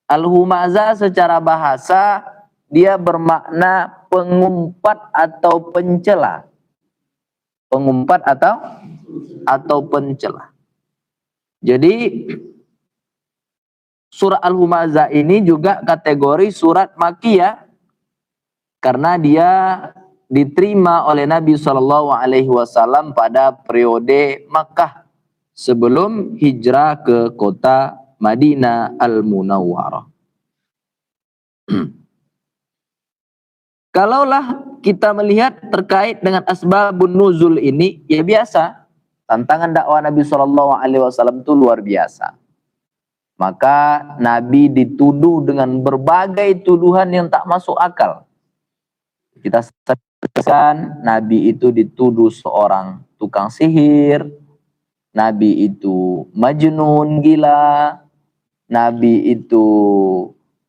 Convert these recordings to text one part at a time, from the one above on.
Al-humaza secara bahasa dia bermakna pengumpat atau pencela. Pengumpat atau pencela. Jadi surat Al-Humaza ini juga kategori surat Makkiyah karena dia diterima oleh Nabi SAW pada periode Makkah sebelum hijrah ke kota Madinah Al-Munawwarah. Kalaulah kita melihat terkait dengan asbabun nuzul ini, ya biasa. Tantangan dakwah Nabi SAW itu luar biasa. Maka Nabi dituduh dengan berbagai tuduhan yang tak masuk akal. Kita saksikan Nabi itu dituduh seorang tukang sihir, Nabi itu majnun, gila, Nabi itu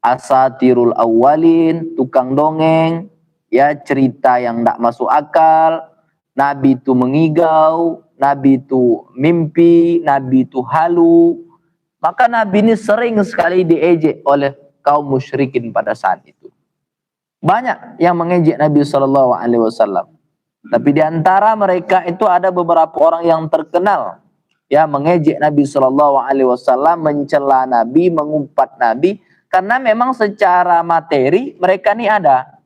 asatirul awwalin, tukang dongeng, ya cerita yang tak masuk akal, Nabi itu mengigau, Nabi itu mimpi, Nabi itu halu. Maka Nabi ini sering sekali diejek oleh kaum musyrikin pada saat itu. Banyak yang mengejek Nabi SAW. Tapi di antara mereka itu ada beberapa orang yang terkenal, ya, mengejek Nabi SAW, mencela Nabi, mengumpat Nabi, karena memang secara materi mereka ini ada.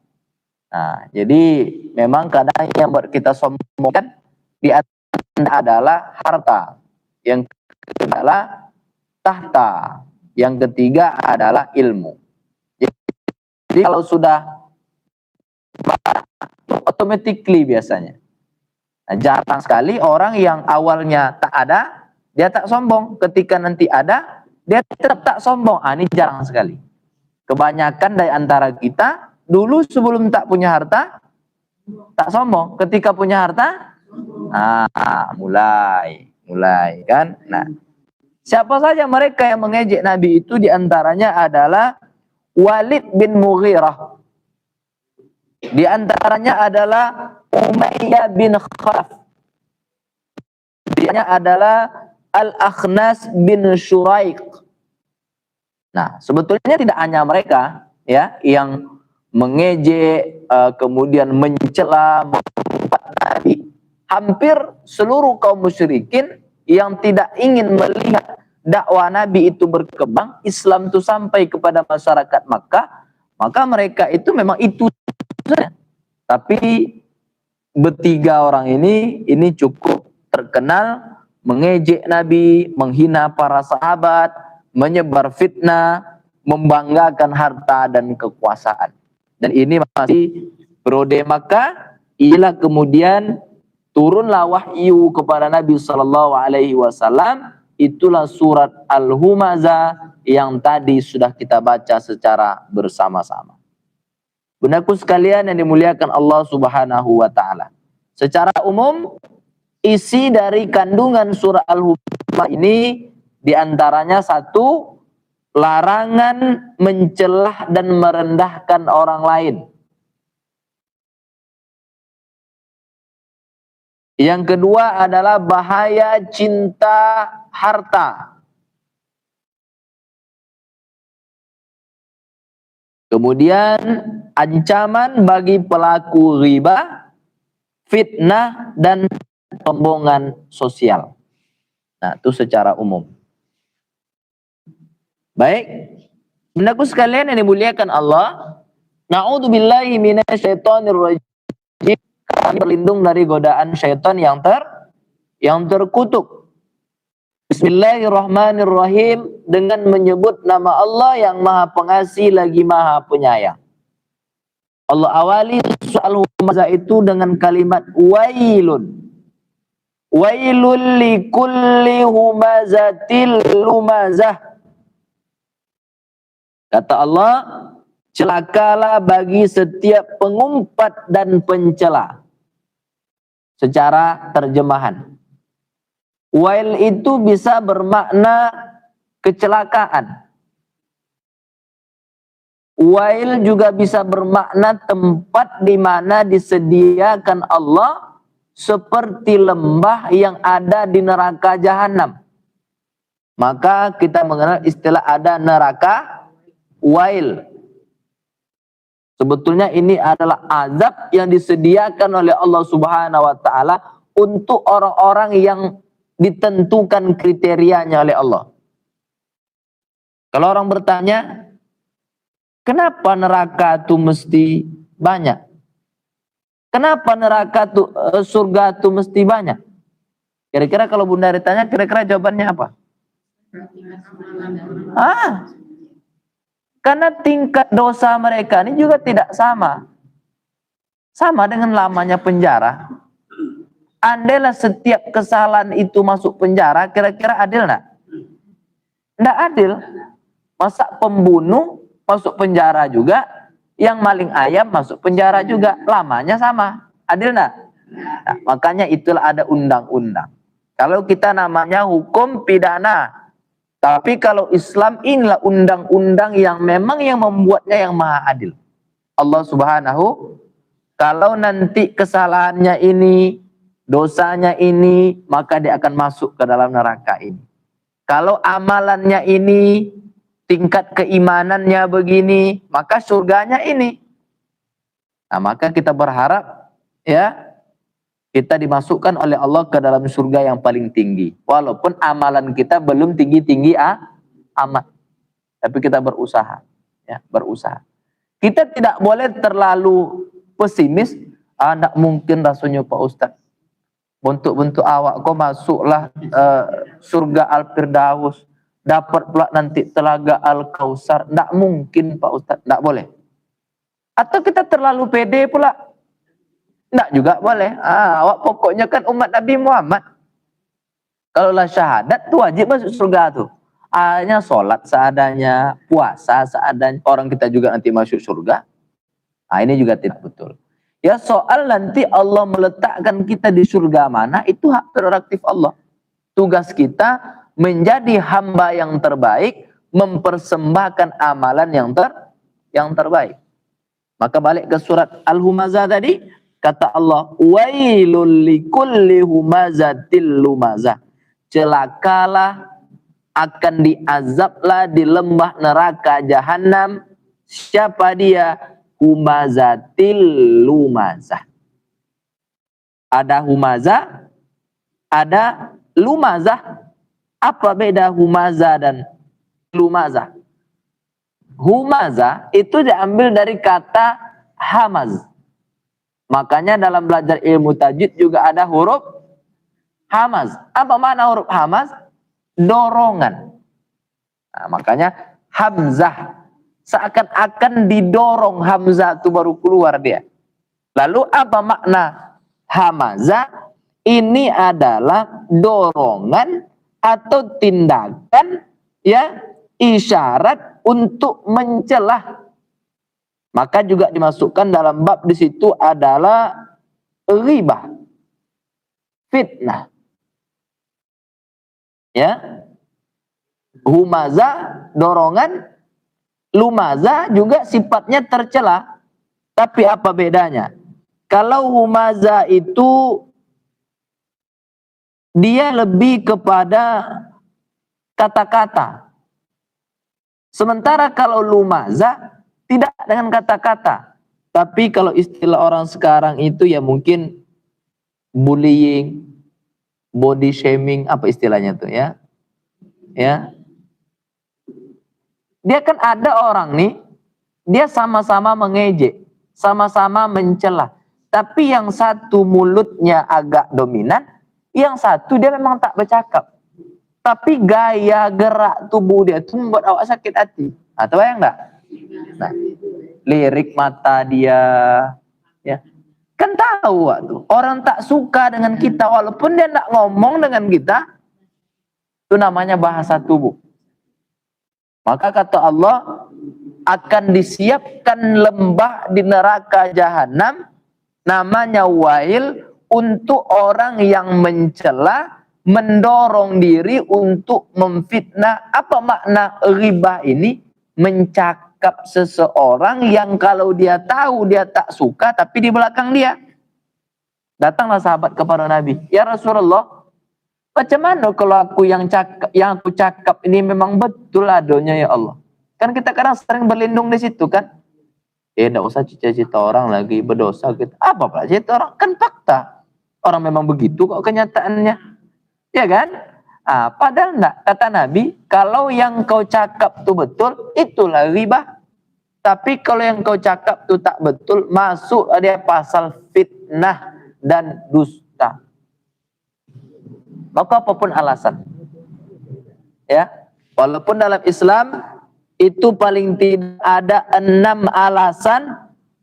Nah, jadi memang kadang yang buat kita sombongkan di antara adalah harta, yang kedua adalah tahta, yang ketiga adalah ilmu. Jadi kalau sudah automatically biasanya. Nah, jarang sekali orang yang awalnya tak ada, dia tak sombong. Ketika nanti ada, dia tetap tak sombong. Ini jarang sekali. Kebanyakan dari antara kita, dulu sebelum tak punya harta, tak sombong. Ketika punya harta, mulai kan. Nah, siapa saja mereka yang mengejek Nabi itu, diantaranya adalah Walid bin Mughirah. Di antaranya adalah Umayyah bin Khalaf. Dia adalah Al-Akhnas bin Syuraiq. Nah, sebetulnya tidak hanya mereka, ya, yang mengejek, kemudian mencela, mengumpat Nabi. Hampir seluruh kaum musyrikin yang tidak ingin melihat dakwah Nabi itu berkembang, Islam itu sampai kepada masyarakat Makkah, maka mereka itu memang itu. Tapi bertiga orang ini cukup terkenal mengejek Nabi, menghina para sahabat, menyebar fitnah, membanggakan harta dan kekuasaan. Dan ini masih periode Makkah. Ialah kemudian turunlah wahyu kepada Nabi SAW. Itulah surat Al-Humaza yang tadi sudah kita baca secara bersama-sama. Bundaku sekalian yang dimuliakan Allah Subhanahu wa Ta'ala. Secara umum, isi dari kandungan surah Al-Humaza ini diantaranya satu, larangan mencelah dan merendahkan orang lain. Yang kedua adalah bahaya cinta harta. Kemudian ancaman bagi pelaku riba, fitnah, dan sombongan sosial. Nah, itu secara umum. Baik, bundaku sekalian yang dimuliakan Allah, na'udzubillahi minasyaitonirrajim. Kami berlindung dari godaan syaitan yang terkutuk. Bismillahirrahmanirrahim, dengan menyebut nama Allah yang Maha Pengasih lagi Maha Penyayang. Allah awali surah Al-Humaza itu dengan kalimat wailun. Wailul likulli humazatil lumazah. Kata Allah, celakalah bagi setiap pengumpat dan pencela. Secara terjemahan, wail itu bisa bermakna kecelakaan. Wail juga bisa bermakna tempat di mana disediakan Allah seperti lembah yang ada di neraka jahanam. Maka kita mengenal istilah ada neraka wail. Sebetulnya ini adalah azab yang disediakan oleh Allah Subhanahu wa taala untuk orang-orang yang ditentukan kriterianya oleh Allah. Kalau orang bertanya, kenapa neraka itu mesti banyak? Kenapa neraka tuh surga tuh mesti banyak? Kira-kira kalau Bunda ditanya, kira-kira jawabannya apa? Karena tingkat dosa mereka ini juga tidak sama. Sama dengan lamanya penjara. Andailah setiap kesalahan itu masuk penjara, kira-kira adil enggak? Enggak adil. Masa pembunuh masuk penjara juga, yang maling ayam masuk penjara juga, lamanya sama. Adil enggak? Nah, makanya itulah ada undang-undang. Kalau kita namanya hukum pidana, tapi kalau Islam inilah undang-undang yang memang yang membuatnya yang maha adil. Allah Subhanahu, kalau nanti kesalahannya ini, dosanya ini, maka dia akan masuk ke dalam neraka ini. Kalau amalannya ini, tingkat keimanannya begini, maka surganya ini. Nah, maka kita berharap ya, kita dimasukkan oleh Allah ke dalam surga yang paling tinggi. Walaupun amalan kita belum tinggi-tinggi amat. Tapi kita berusaha. Ya, berusaha. Kita tidak boleh terlalu pesimis. Tidak mungkin rasanya Pak Ustadz. Bentuk-bentuk awak kok masuklah surga Al-Firdaus. Dapat pula nanti telaga Al-Kausar. Tidak mungkin Pak Ustadz. Tidak boleh. Atau kita terlalu pede pula. Tidak juga boleh. Awak pokoknya kan umat Nabi Muhammad. Kalaulah syahadat tuh wajib masuk surga tuh. Hanya sholat seadanya, puasa seadanya. Orang kita juga nanti masuk surga. Nah, ini juga tidak betul. Ya, soal nanti Allah meletakkan kita di surga mana, itu hak prerogatif Allah. Tugas kita menjadi hamba yang terbaik, mempersembahkan amalan yang terbaik. Maka balik ke surat Al-Humazah tadi, kata Allah, wailul likulli humazatil lumazah. Celakalah, akan diazablah di lembah neraka jahanam. Siapa dia? Humazatil lumazah. Ada humazah, ada lumazah. Apa beda humazah dan lumazah? Humazah itu diambil dari kata hamaz. Makanya dalam belajar ilmu tajwid juga ada huruf hamaz. Apa makna huruf hamaz? Dorongan. Nah, makanya hamzah. Seakan-akan didorong hamzah itu baru keluar dia. Lalu apa makna hamazah? Ini adalah dorongan atau tindakan, ya, isyarat untuk mencelah. Maka juga dimasukkan dalam bab di situ adalah ghibah, fitnah. Ya. Humazah dorongan, lumazah juga sifatnya tercela. Tapi apa bedanya? Kalau humazah itu dia lebih kepada kata-kata. Sementara kalau lumazah tidak dengan kata-kata. Tapi kalau istilah orang sekarang itu ya mungkin bullying, body shaming, apa istilahnya tuh ya? Ya. Dia kan ada orang nih, dia sama-sama mengejek, sama-sama mencela. Tapi yang satu mulutnya agak dominan, yang satu dia memang tak bercakap. Tapi gaya gerak tubuh dia itu membuat awak sakit hati. Atau yang enggak? Nah, lirik mata dia, ya. Kan tahu waktu orang tak suka dengan kita walaupun dia enggak ngomong dengan kita, itu namanya bahasa tubuh. Maka kata Allah, akan disiapkan lembah di neraka jahanam namanya wail untuk orang yang mencela, mendorong diri untuk memfitnah. Apa makna ghibah ini? Mencakap seseorang yang kalau dia tahu dia tak suka tapi di belakang dia. Datanglah sahabat kepada Nabi, ya Rasulullah, macam mana kalau aku yang aku cakap ini memang betul adanya ya Allah. Kan kita kadang sering berlindung di situ kan. Enggak usah cita-cita orang lagi berdosa gitu. Apa Pak? Cita orang kan fakta. Orang memang begitu kok kenyataannya. Ya kan? Padahal enggak. Kata Nabi, kalau yang kau cakap itu betul, itulah riba. Tapi kalau yang kau cakap itu tak betul, masuk ada pasal fitnah dan dusta. Maka apapun alasan. Ya. Walaupun dalam Islam itu paling tidak ada 6 alasan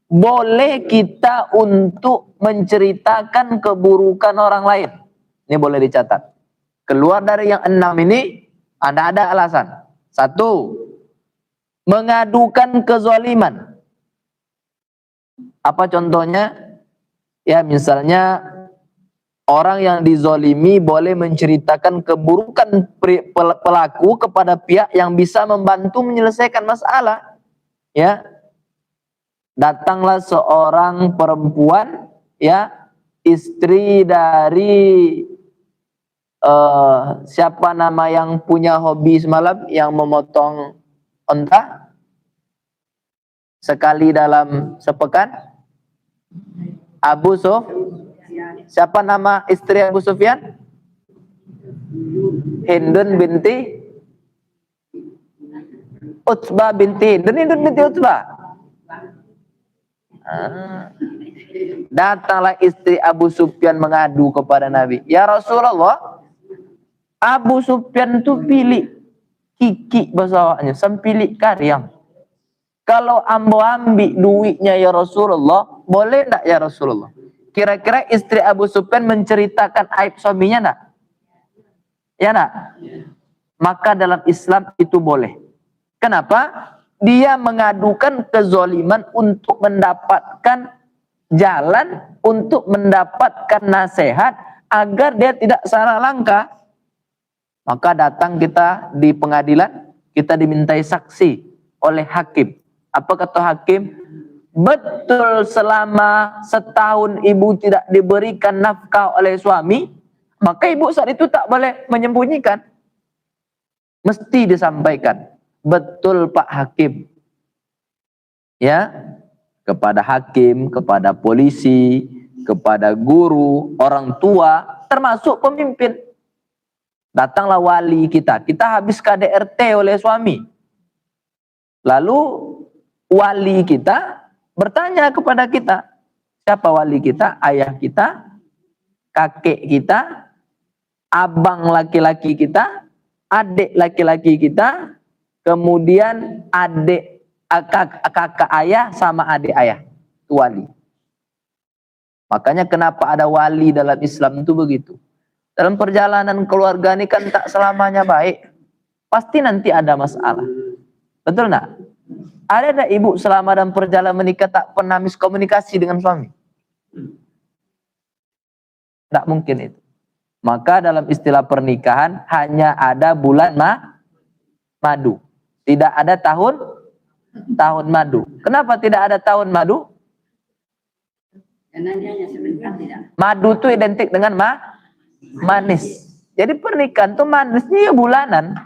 boleh kita untuk menceritakan keburukan orang lain. Ini boleh dicatat. Keluar dari yang 6 ini, ada alasan. 1, mengadukan kezaliman. Apa contohnya? Ya misalnya orang yang dizolimi boleh menceritakan keburukan pelaku kepada pihak yang bisa membantu menyelesaikan masalah. Ya, datanglah seorang perempuan, ya, istri dari siapa nama yang punya hobi semalam yang memotong onta sekali dalam sepekan, Abu Sufyan. Siapa nama istri Abu Sufyan? Hindun binti Utbah binti Hindun. Hindun binti Utbah. Datanglah istri Abu Sufyan mengadu kepada Nabi. Ya Rasulullah, Abu Sufyan itu pilih kiki bahasa awaknya, sempilih karyang. Kalau ambo ambil duitnya ya Rasulullah, boleh enggak ya Rasulullah? Kira-kira istri Abu Sufyan menceritakan aib suaminya enggak? Ya enggak? Maka dalam Islam itu boleh. Kenapa? Dia mengadukan kezaliman untuk mendapatkan jalan, untuk mendapatkan nasihat agar dia tidak salah langkah. Maka datang kita di pengadilan, kita dimintai saksi oleh hakim. Apa kata hakim? Betul selama setahun ibu tidak diberikan nafkah oleh suami, maka ibu saat itu tak boleh menyembunyikan. Mesti disampaikan. Betul Pak Hakim. Ya, kepada hakim, kepada polisi, kepada guru, orang tua, termasuk pemimpin. Datanglah wali kita. Kita habis KDRT oleh suami. Lalu wali kita bertanya kepada kita, siapa wali kita? Ayah kita, kakek kita, abang laki-laki kita, adik laki-laki kita, kemudian adik kakak ayah sama adik ayah. Itu wali. Makanya kenapa ada wali dalam Islam itu begitu. Dalam perjalanan keluarga ini kan tak selamanya baik. Pasti nanti ada masalah. Betul enggak? Ada enggak ibu selama dalam perjalanan menikah tak pernah miskomunikasi dengan suami? Tidak mungkin itu. Maka dalam istilah pernikahan hanya ada bulan madu. Tidak ada tahun madu. Kenapa tidak ada tahun madu? Madu itu identik dengan manis. Jadi pernikahan itu manisnya ya bulanan.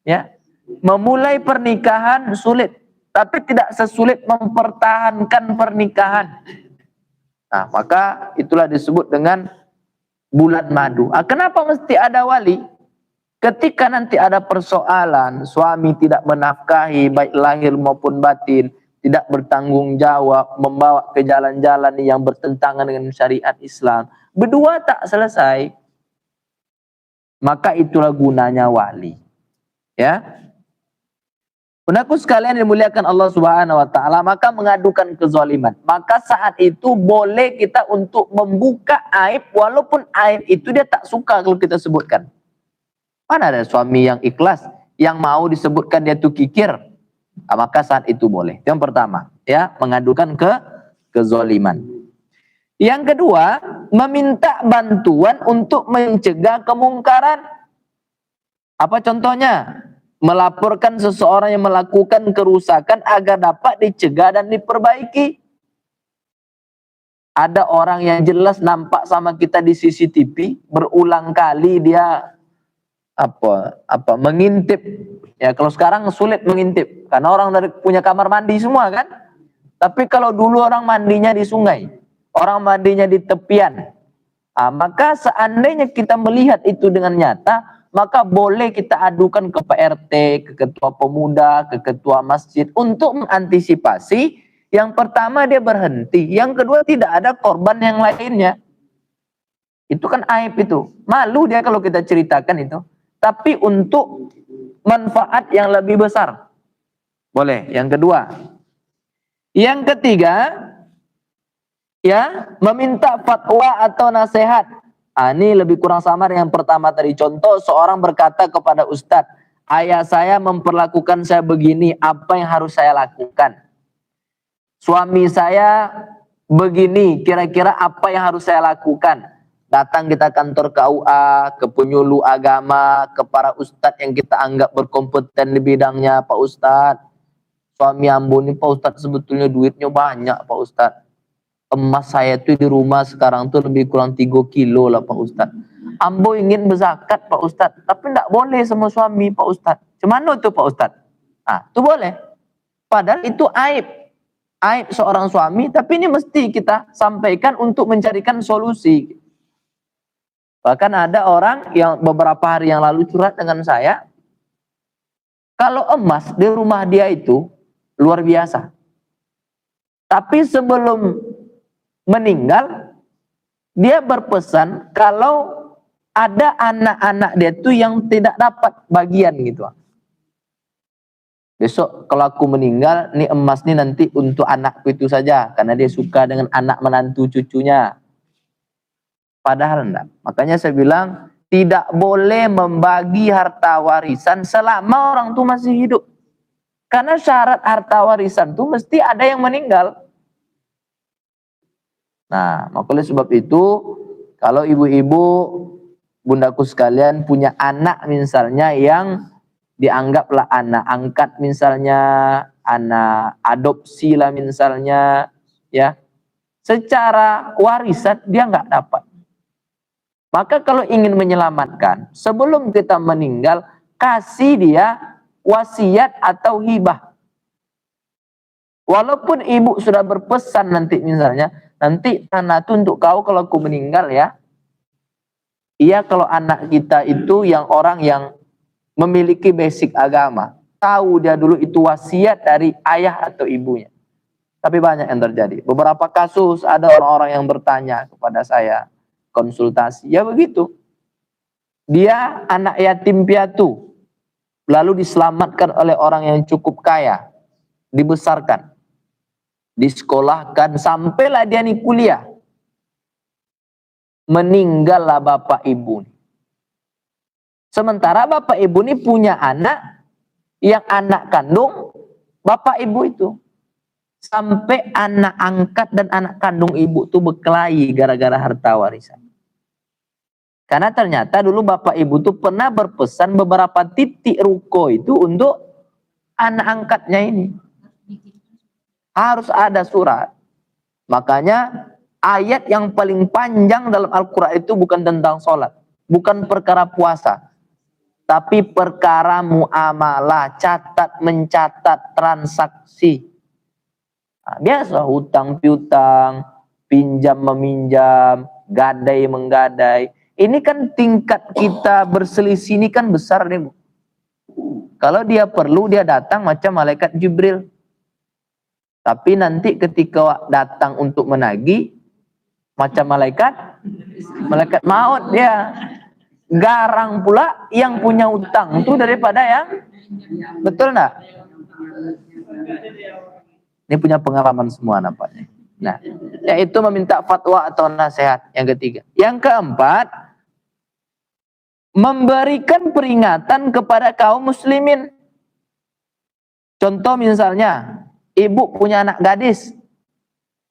Ya. Memulai pernikahan sulit, tapi tidak sesulit mempertahankan pernikahan. Nah, maka itulah disebut dengan bulan madu. Kenapa mesti ada wali? Ketika nanti ada persoalan, suami tidak menafkahi baik lahir maupun batin, tidak bertanggung jawab, membawa ke jalan-jalan yang bertentangan dengan syariat Islam, berdua tak selesai, maka itulah gunanya wali. Ya. Anakku sekalian dimuliakan Allah Subhanahu wa taala, maka mengadukan kezaliman. Maka saat itu boleh kita untuk membuka aib walaupun aib itu dia tak suka kalau kita sebutkan. Mana ada suami yang ikhlas yang mau disebutkan dia tuh kikir? Maka saat itu boleh. Yang pertama, ya, mengadukan kezaliman. Yang kedua, meminta bantuan untuk mencegah kemungkaran. Apa contohnya? Melaporkan seseorang yang melakukan kerusakan agar dapat dicegah dan diperbaiki. Ada orang yang jelas nampak sama kita di CCTV, berulang kali dia mengintip. Ya kalau sekarang sulit mengintip karena orang dari punya kamar mandi semua kan. Tapi kalau dulu orang mandinya di sungai, orang mandinya di tepian. Maka seandainya kita melihat itu dengan nyata, maka boleh kita adukan ke PRT, ke ketua pemuda, ke ketua masjid untuk mengantisipasi. Yang pertama dia berhenti, yang kedua tidak ada korban yang lainnya. Itu kan aib itu. Malu dia kalau kita ceritakan itu. Tapi untuk manfaat yang lebih besar. Boleh. Yang kedua. Yang ketiga, ya, meminta fatwa atau nasihat. Ini lebih kurang sama dengan yang pertama tadi. Contoh, seorang berkata kepada ustadz, ayah saya memperlakukan saya begini, apa yang harus saya lakukan? Suami saya begini, kira-kira apa yang harus saya lakukan? Datang kita kantor KUA, ke penyuluh agama, ke para ustadz yang kita anggap berkompeten di bidangnya. Pak Ustadz, suami ambo ini Pak Ustadz sebetulnya duitnya banyak Pak Ustadz. Emas saya tuh di rumah sekarang tuh lebih kurang 3 kilo lah Pak Ustadz. Ambo ingin berzakat Pak Ustadz, tapi tidak boleh sama suami Pak Ustadz. Cemana tuh Pak Ustadz? Itu boleh. Padahal itu aib. Aib seorang suami, tapi ini mesti kita sampaikan untuk mencarikan solusi. Bahkan ada orang yang beberapa hari yang lalu curhat dengan saya, kalau emas di rumah dia itu luar biasa. Tapi sebelum meninggal, dia berpesan kalau ada anak-anak dia tuh yang tidak dapat bagian gitu. Besok kalau aku meninggal, nih emas nih nanti untuk anakku itu saja, karena dia suka dengan anak menantu cucunya. Padahal enggak. Makanya saya bilang, tidak boleh membagi harta warisan selama orang itu masih hidup. Karena syarat harta warisan itu mesti ada yang meninggal. Nah, maka oleh sebab itu, kalau ibu-ibu, bundaku sekalian punya anak misalnya yang dianggaplah anak angkat misalnya, anak adopsi lah misalnya, ya, secara warisan dia nggak dapat. Maka kalau ingin menyelamatkan, sebelum kita meninggal, kasih dia wasiat atau hibah. Walaupun ibu sudah berpesan nanti misalnya, nanti tanah itu untuk kau kalau aku meninggal ya. Iya kalau anak kita itu yang orang yang memiliki basic agama. Tahu dia dulu itu wasiat dari ayah atau ibunya. Tapi banyak yang terjadi. Beberapa kasus ada orang-orang yang bertanya kepada saya, konsultasi, ya begitu. Dia anak yatim piatu, lalu diselamatkan oleh orang yang cukup kaya, dibesarkan, disekolahkan, sampailah dia nih kuliah. Meninggallah bapak ibu. Sementara bapak ibu ini punya anak, yang anak kandung bapak ibu itu. Sampai anak angkat dan anak kandung ibu tuh berkelahi gara-gara harta warisan. Karena ternyata dulu bapak ibu tuh pernah berpesan beberapa titik ruko itu untuk anak angkatnya ini. Harus ada surat. Makanya ayat yang paling panjang dalam Al-Quran itu bukan tentang sholat. Bukan perkara puasa. Tapi perkara muamalah, catat mencatat transaksi. Nah, biasa hutang piutang, pinjam meminjam, gadai menggadai. Ini kan tingkat kita berselisih ini kan besar nih Bu. Kalau dia perlu dia datang macam malaikat Jibril. Tapi nanti ketika datang untuk menagih macam malaikat maut dia. Garang pula yang punya utang itu daripada yang betul enggak? Ini punya pengalaman semua nampaknya. Nah, yaitu meminta fatwa atau nasihat yang ketiga. Yang keempat, memberikan peringatan kepada kaum muslimin. Contoh misalnya, ibu punya anak gadis.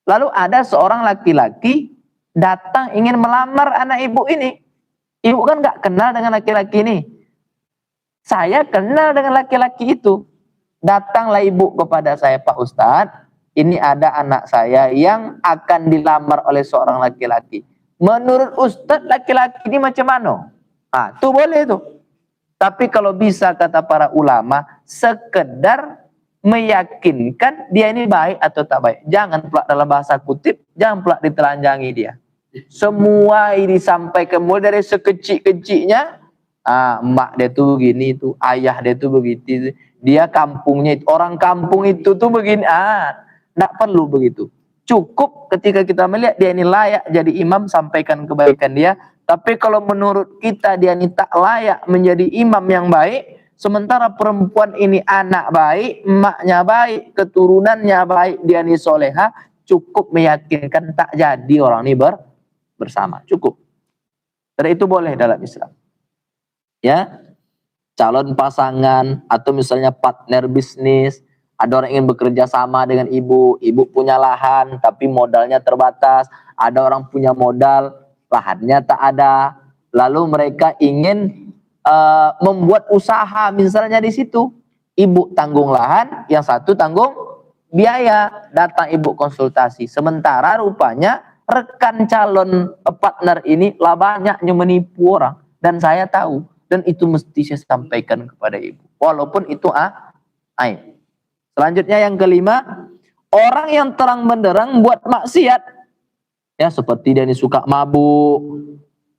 Lalu ada seorang laki-laki datang ingin melamar anak ibu ini. Ibu kan nggak kenal dengan laki-laki ini. Saya kenal dengan laki-laki itu. Datanglah ibu kepada saya, Pak Ustadz, ini ada anak saya yang akan dilamar oleh seorang laki-laki. Menurut Ustadz laki-laki ini macam mana? Tuh boleh tuh. Tapi kalau bisa, kata para ulama, sekedar meyakinkan dia ini baik atau tak baik. Jangan pula dalam bahasa kutip, jangan pula ditelanjangi dia. Semua ini disampaikan mulai dari sekecil-kecilnya. Emak dia tuh begini tuh, ayah dia tuh begitu, dia kampungnya itu, orang kampung itu tuh begini. Nggak perlu begitu. Cukup ketika kita melihat dia ini layak jadi imam, sampaikan kebaikan dia. Tapi kalau menurut kita dia ini tak layak menjadi imam yang baik, sementara perempuan ini anak baik, emaknya baik, keturunannya baik, dia ini soleha, cukup meyakinkan tak jadi orang ini bersama. Cukup. Dan itu boleh dalam Islam. Ya, calon pasangan atau misalnya partner bisnis, ada orang ingin bekerja sama dengan ibu punya lahan tapi modalnya terbatas, ada orang punya modal, lahannya tak ada, lalu mereka ingin membuat usaha misalnya di situ, ibu tanggung lahan, yang satu tanggung biaya, datang ibu konsultasi, sementara rupanya rekan calon partner ini lah banyaknya menipu orang, dan saya tahu. Dan itu mesti saya sampaikan kepada ibu. Walaupun itu aib. Selanjutnya yang kelima, orang yang terang benderang buat maksiat. Ya, seperti dia ini suka mabuk,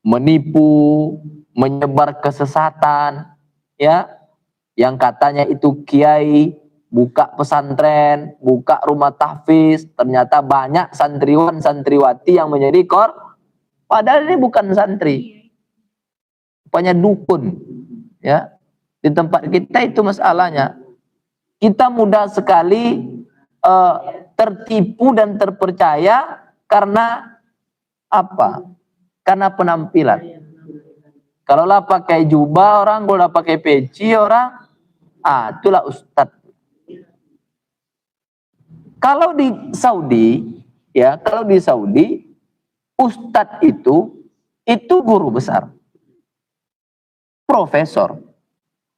menipu, menyebar kesesatan. Ya, yang katanya itu kiai, buka pesantren, buka rumah tahfiz. Ternyata banyak santriwan, santriwati yang menjadi padahal ini bukan santri. Rupanya dukun, ya. Di tempat kita itu masalahnya, kita mudah sekali tertipu dan terpercaya karena apa? Karena penampilan. Kalau lah pakai jubah orang, kalau lah pakai peci orang, itulah ustadz. Kalau di Saudi, ya, kalau di Saudi, ustadz itu guru besar. Profesor,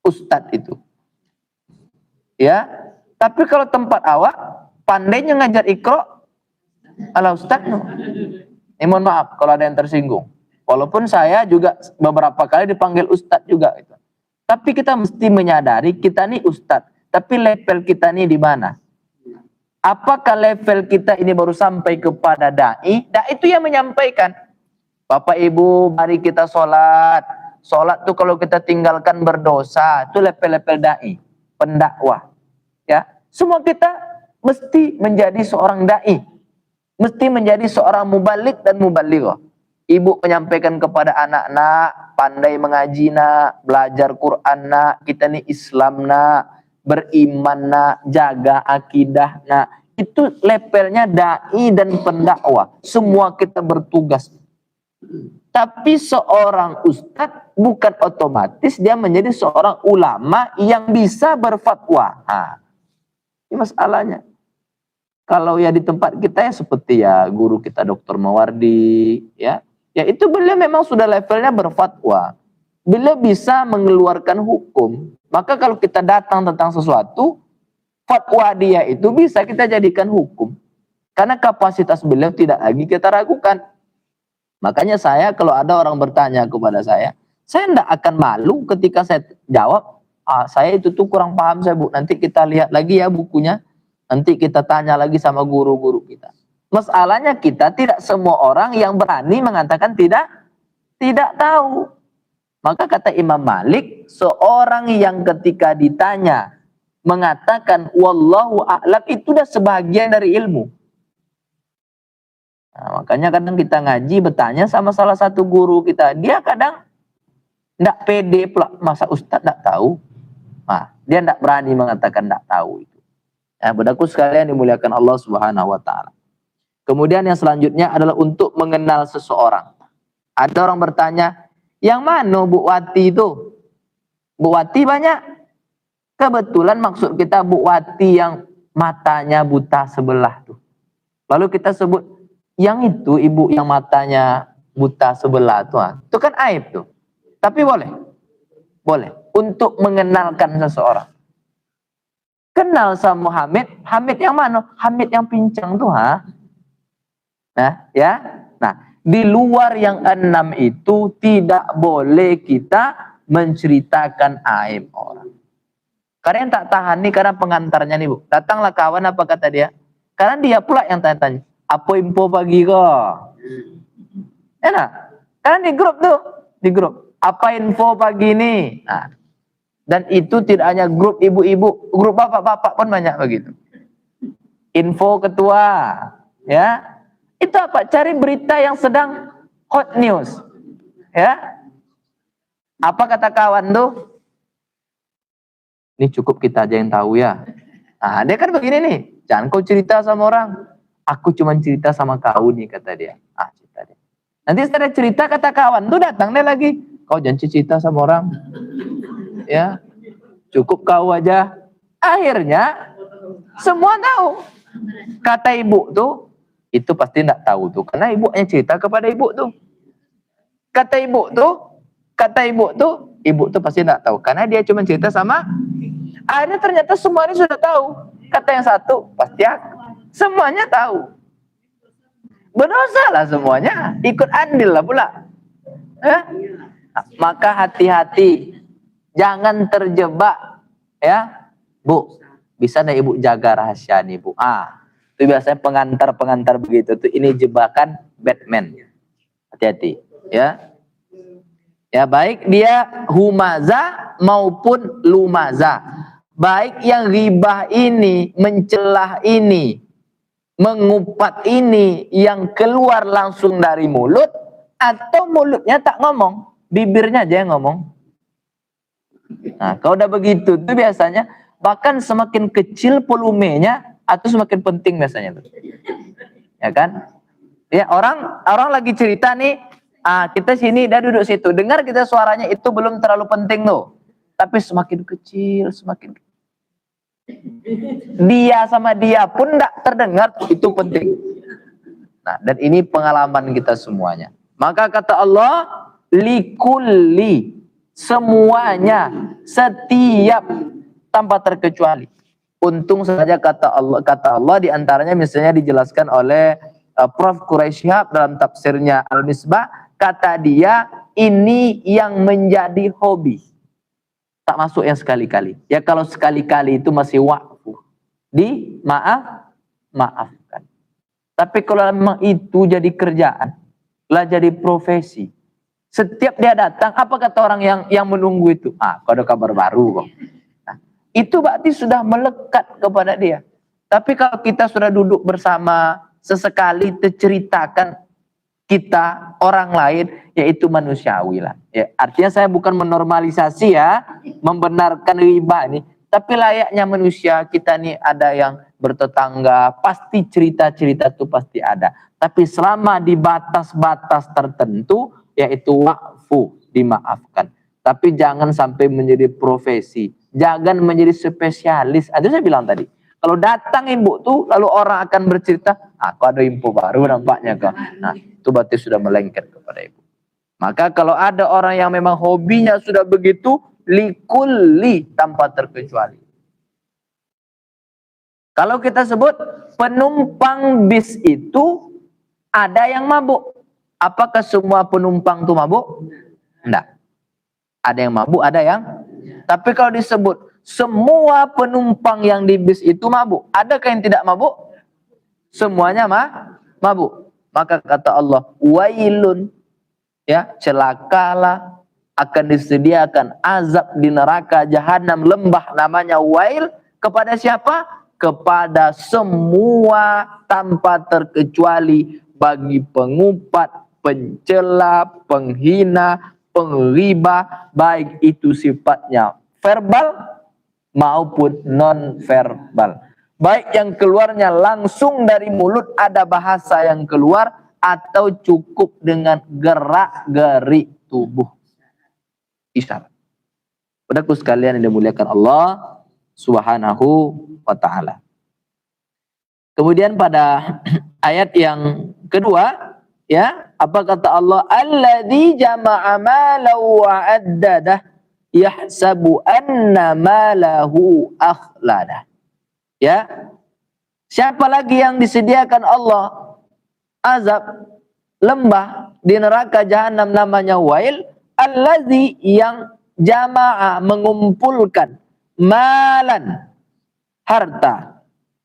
ustadz itu, ya. Tapi kalau tempat awak pandainya ngajar ikro ala ustadz, no. Mohon maaf kalau ada yang tersinggung. Walaupun saya juga beberapa kali dipanggil ustadz juga itu. Tapi kita mesti menyadari kita ini ustadz, tapi level kita ini di mana? Apakah level kita ini baru sampai kepada dai? Dai itu yang menyampaikan. Bapak Ibu, mari kita sholat. Sholat tuh kalau kita tinggalkan berdosa, itu level-level dai, pendakwah. Ya, semua kita mesti menjadi seorang dai, mesti menjadi seorang mubalik dan mubalighah. Ibu menyampaikan kepada anak-anak, pandai mengaji nak, belajar Quran nak, kita nih Islam nak, beriman nak, jaga akidah nak. Itu levelnya dai dan pendakwah. Semua kita bertugas. Tapi seorang ustadz bukan otomatis dia menjadi seorang ulama yang bisa berfatwa. Ini masalahnya. Kalau ya di tempat kita ya seperti ya guru kita Dr. Mawardi, ya itu beliau memang sudah levelnya berfatwa. Beliau bisa mengeluarkan hukum. Maka kalau kita datang tentang sesuatu, fatwa dia itu bisa kita jadikan hukum. Karena kapasitas beliau tidak lagi kita ragukan. Makanya saya kalau ada orang bertanya kepada saya tidak akan malu ketika saya jawab, saya itu tuh kurang paham saya Bu, nanti kita lihat lagi ya bukunya, nanti kita tanya lagi sama guru-guru kita. Masalahnya kita tidak semua orang yang berani mengatakan tidak tahu. Maka kata Imam Malik, seorang yang ketika ditanya mengatakan wallahu a'lam itu sudah sebagian dari ilmu. Nah, makanya kadang kita ngaji bertanya sama salah satu guru kita, dia kadang tidak pede pula, masa ustadz tidak tahu. Nah, dia tidak berani mengatakan tidak tahu itu. Ya, budaku sekalian dimuliakan Allah Subhanahu wa taala. Kemudian yang selanjutnya adalah untuk mengenal seseorang. Ada orang bertanya, yang mana Bu Wati itu? Bu Wati banyak. Kebetulan maksud kita Bu Wati yang matanya buta sebelah tuh. Lalu kita sebut yang itu ibu yang matanya buta sebelah tuh, itu kan aib tuh. Tapi boleh untuk mengenalkan seseorang. Kenal sama Hamid yang mana? Hamid yang pincang tuh, Nah, ya. Nah, di luar yang 6 itu tidak boleh kita menceritakan aib orang. Karena yang tak tahan nih, karena pengantarnya nih Bu. Datanglah kawan, apa kata dia? Karena dia pula yang tanya-tanya, apa info pagi kok? Enak. Karena di grup tuh, di grup. Apa info pagi ini? Nah, dan itu tidak hanya grup ibu-ibu, grup bapak-bapak pun banyak begitu. Info ketua, ya. Itu apa? Cari berita yang sedang hot news. Ya. Apa kata kawan tuh? Ini cukup kita aja yang tahu ya. Nah, dia kan begini nih. Jangan kau cerita sama orang. Aku cuma cerita sama kau nih, kata dia. Ah, cerita dia. Nanti setelah cerita, kata kawan tuh datang deh lagi. Kau jangan cerita sama orang. Ya. Cukup kau aja. Akhirnya semua tahu. Kata ibu tuh, itu pasti enggak tahu tuh. Karena ibu hanya cerita kepada ibu tuh. Kata ibu tuh pasti enggak tahu. Karena dia cuma cerita sama. Akhirnya ternyata semuanya sudah tahu. Kata yang satu, pasti aku. Semuanya tahu. Berdosa lah semuanya. Ikut andil lah pula. Maka hati-hati. Jangan terjebak. Ya, Bu. Bisa nih Ibu jaga rahasia nih Bu. Itu biasanya pengantar-pengantar begitu tuh. Ini jebakan Batman. Hati-hati. Ya. Ya, baik dia humaza maupun lumaza. Baik yang ghibah ini, mencelah ini, mengupat ini, yang keluar langsung dari mulut, atau mulutnya tak ngomong, bibirnya aja yang ngomong. Nah, kalau udah begitu tuh biasanya, bahkan semakin kecil volumenya, atau semakin penting biasanya tuh. Ya kan? Ya, orang lagi cerita nih, kita sini, dia duduk situ, dengar kita suaranya, itu belum terlalu penting tuh. Tapi semakin kecil, semakin kecil. Dia sama dia pun tidak terdengar, itu penting. Nah, dan ini pengalaman kita semuanya. Maka kata Allah, likulli, semuanya, setiap, tanpa terkecuali. Untung saja kata Allah diantaranya misalnya dijelaskan oleh Prof. Quraisy Shihab dalam tafsirnya Al-Misbah, kata dia ini yang menjadi hobi. Tak masuk yang sekali-kali. Ya kalau sekali-kali itu masih wakfu. Maafkan. Tapi kalau memang itu jadi kerjaan, lah jadi profesi. Setiap dia datang, apa kata orang yang menunggu itu? Kau ada kabar baru kok. Nah, itu berarti sudah melekat kepada dia. Tapi kalau kita sudah duduk bersama, sesekali terceritakan kita orang lain, yaitu manusiawi lah. Ya, artinya saya bukan menormalisasi ya, membenarkan ghibah ini, tapi layaknya manusia kita nih ada yang bertetangga, pasti cerita-cerita itu pasti ada. Tapi selama di batas-batas tertentu, yaitu wakfu, dimaafkan. Tapi jangan sampai menjadi profesi, jangan menjadi spesialis. Ada saya bilang tadi, kalau datang ibu tuh, lalu orang akan bercerita, aku ada info baru nampaknya kok. Nah, itu berarti sudah melengket kepada ibu. Maka kalau ada orang yang memang hobinya sudah begitu, likulli, tanpa terkecuali. Kalau kita sebut penumpang bis itu ada yang mabuk. Apakah semua penumpang itu mabuk? Enggak. Ada yang mabuk, ada yang. Tapi kalau disebut semua penumpang yang di bis itu mabuk, adakah yang tidak mabuk? Semuanya mabuk. Maka kata Allah, wailun, ya, celakalah, akan disediakan azab di neraka jahanam, lembah namanya wail, kepada siapa? Kepada semua tanpa terkecuali, bagi pengupat, pencela, penghina, penghibah, baik itu sifatnya verbal maupun non verbal. Baik yang keluarnya langsung dari mulut, ada bahasa yang keluar, atau cukup dengan gerak-gerik tubuh. Isyarat. Saudaraku sekalian yang dimuliakan Allah Subhanahu wa ta'ala. Kemudian pada ayat yang kedua, ya, apa kata Allah? Alladzi jama'a malan wa 'addadah yahsabu anna malahu akhladah. Ya, siapa lagi yang disediakan Allah azab lembah di neraka jahanam namanya wail? Allazi, yang jama'a mengumpulkan malan harta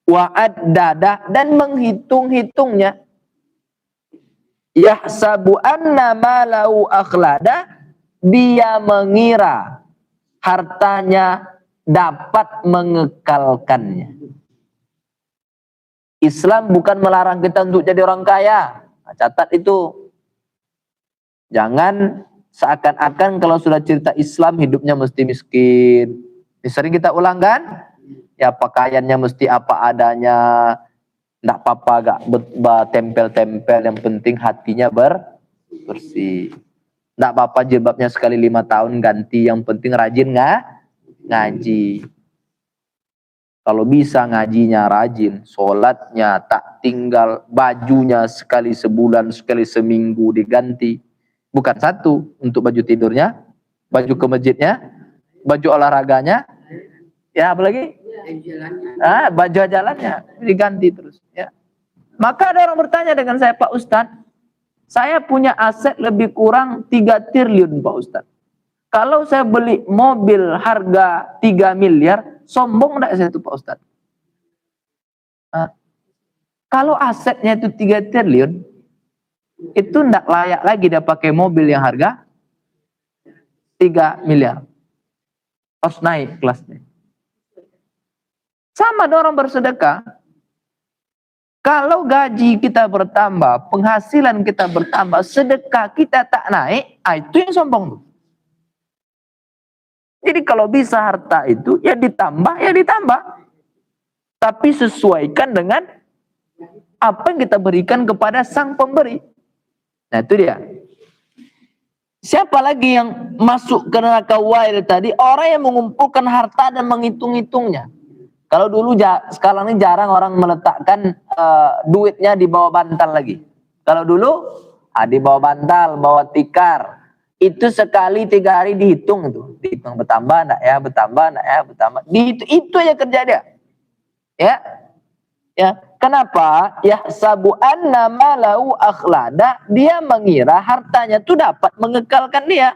wa addada dan menghitung-hitungnya, yahsabu anna malahu akhlada, dia mengira hartanya dapat mengekalkannya. Islam bukan melarang kita untuk jadi orang kaya. Nah, catat itu. Jangan seakan-akan kalau sudah cerita Islam hidupnya mesti miskin. Ini sering kita ulang kan? Ya pakaiannya mesti apa adanya. Nggak apa-apa gak tempel-tempel, yang penting hatinya bersih. Nggak apa-apa jilbabnya sekali 5 tahun ganti, yang penting rajin ngaji. Kalau bisa ngajinya rajin, sholatnya tak tinggal, bajunya sekali sebulan, sekali seminggu diganti. Bukan satu, untuk baju tidurnya, baju ke masjidnya, baju olahraganya, ya apalagi? Baju jalannya diganti terus. Ya. Maka ada orang bertanya dengan saya, Pak Ustadz, saya punya aset lebih kurang 3 triliun Pak Ustadz. Kalau saya beli mobil harga 3 miliar, sombong enggak saya itu Pak Ustadz? Kalau asetnya itu 3 triliun, itu enggak layak lagi dia pakai mobil yang harga 3 miliar. Harus naik kelasnya. Sama dengan orang bersedekah. Kalau gaji kita bertambah, penghasilan kita bertambah, sedekah kita tak naik, itu yang sombong. Jadi kalau bisa harta itu ya ditambah, tapi sesuaikan dengan apa yang kita berikan kepada sang pemberi. Nah itu dia. Siapa lagi yang masuk ke neraka wail tadi? Orang yang mengumpulkan harta dan menghitung-hitungnya. Kalau dulu, sekarang ini jarang orang meletakkan duitnya di bawah bantal lagi. Kalau dulu di bawah bantal, bawah tikar. Itu sekali 3 hari dihitung itu. Dihitung bertambah enggak ya, bertambah enggak ya, bertambah. Itu aja kerja dia. Ya. Kenapa? Yahsabu anna malahu akhlada, dia mengira hartanya itu dapat mengekalkan dia.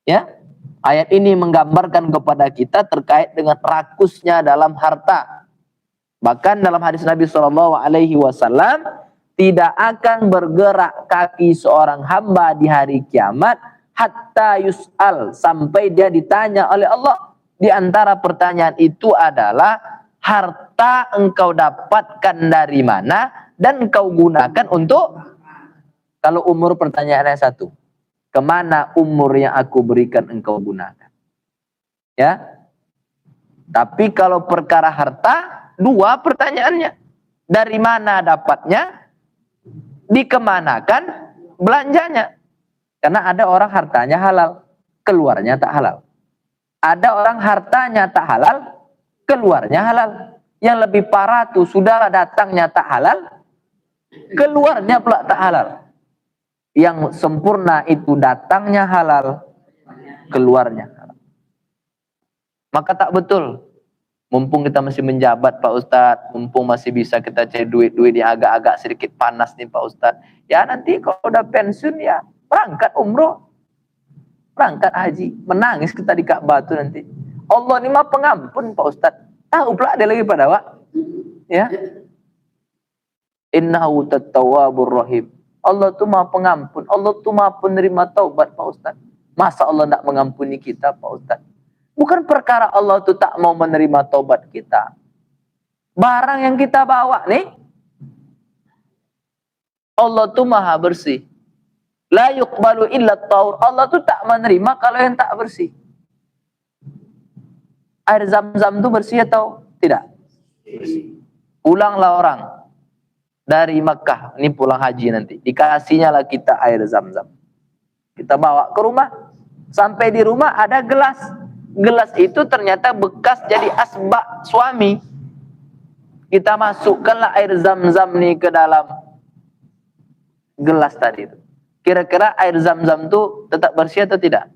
Ya. Ayat ini menggambarkan kepada kita terkait dengan rakusnya dalam harta. Bahkan dalam hadis Nabi SAW, tidak akan bergerak kaki seorang hamba di hari kiamat hatta yus'al, sampai dia ditanya oleh Allah. Di antara pertanyaan itu adalah, harta engkau dapatkan dari mana dan engkau gunakan untuk, kalau umur pertanyaannya 1, kemana umur yang aku berikan engkau gunakan? Ya. Tapi kalau perkara harta, 2 pertanyaannya. Dari mana dapatnya? Dikemanakan belanjanya? Karena ada orang hartanya halal, keluarnya tak halal. Ada orang hartanya tak halal, keluarnya halal. Yang lebih parah tuh, sudah datangnya tak halal, keluarnya pula tak halal. Yang sempurna itu datangnya halal, keluarnya halal. Maka tak betul. Mumpung kita masih menjabat Pak Ustadz, mumpung masih bisa kita cari duit-duit yang agak-agak sedikit panas nih Pak Ustadz. Ya nanti kalau udah pensiun ya berangkat umroh, berangkat haji, menangis kita di Ka'bah tuh nanti. Allah ini mah pengampun Pak Ustadz. Tahu pula ada lagi pada Pak. Ya. Innahu tattawwabur rahim. Allah tuh maha pengampun, Allah tuh maha penerima taubat Pak Ustadz. Masa Allah tidak mengampuni kita Pak Ustadz? Bukan perkara Allah tuh tak mau menerima taubat kita. Barang yang kita bawa nih, Allah tuh maha bersih. La yuqbalu illa taur. Allah tuh tak menerima kalau yang tak bersih. Air Zam-Zam tuh bersih atau tidak? Bersih. Pulanglah orang dari Mekah, ini pulang haji nanti, dikasihnya lah kita air Zam-Zam. Kita bawa ke rumah. Sampai di rumah ada gelas. Gelas itu ternyata bekas jadi asbak suami. Kita masukkanlah air Zam-Zam nih ke dalam gelas tadi itu. Kira-kira air Zam-Zam itu tetap bersih atau tidak?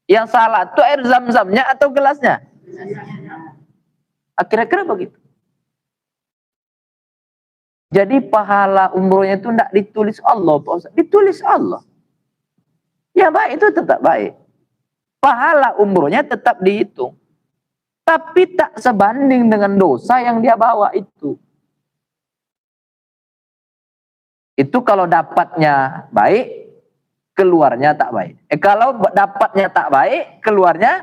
Yang salah itu air Zam-Zamnya atau gelasnya? Kira-kira begitu. Jadi pahala umrohnya itu tidak ditulis Allah, Pak Ustaz. Ditulis Allah. Ya baik itu tetap baik. pahala umrohnya tetap dihitung. Tapi tak sebanding dengan dosa yang dia bawa itu. Itu kalau dapatnya baik, keluarnya tak baik. Kalau dapatnya tak baik, keluarnya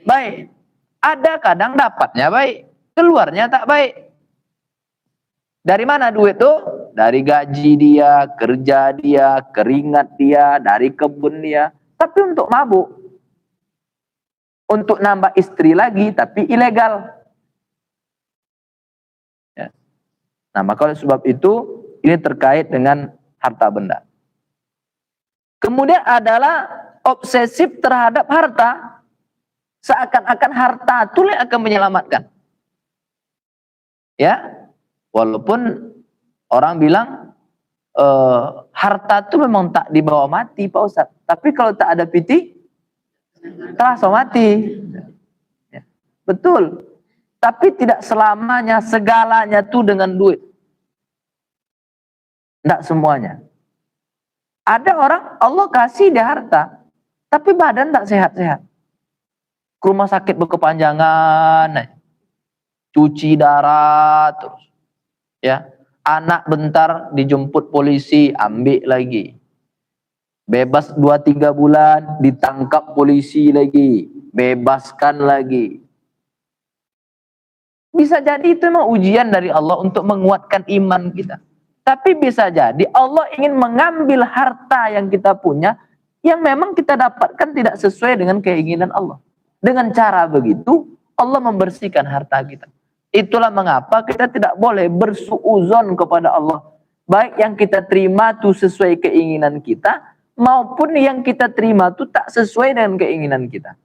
baik. Ada kadang dapatnya baik, keluarnya tak baik. Dari mana duit tuh? Dari gaji dia, kerja dia, keringat dia, dari kebun dia. Tapi untuk mabuk. Untuk nambah istri lagi, tapi ilegal. Ya. Nah, maka oleh sebab itu, ini terkait dengan harta benda. Kemudian adalah obsesif terhadap harta. Seakan-akan harta itu yang akan menyelamatkan. Ya, walaupun orang bilang harta itu memang tak dibawa mati, Pak Ustadz. Tapi kalau tak ada piti, terasa mati. Ya, betul. Tapi tidak selamanya segalanya itu dengan duit. Tidak semuanya. Ada orang Allah kasih dia harta, tapi badan tak sehat-sehat. Ke rumah sakit berkepanjangan, cuci darah terus. Ya, anak bentar dijemput polisi, ambil lagi. Bebas 2-3 bulan, ditangkap polisi lagi, bebaskan lagi. Bisa jadi itu memang ujian dari Allah untuk menguatkan iman kita. Tapi bisa jadi Allah ingin mengambil harta yang kita punya, yang memang kita dapatkan tidak sesuai dengan keinginan Allah. Dengan cara begitu, Allah membersihkan harta kita. Itulah mengapa kita tidak boleh bersuuzon kepada Allah. Baik yang kita terima itu sesuai keinginan kita, maupun yang kita terima itu tak sesuai dengan keinginan kita.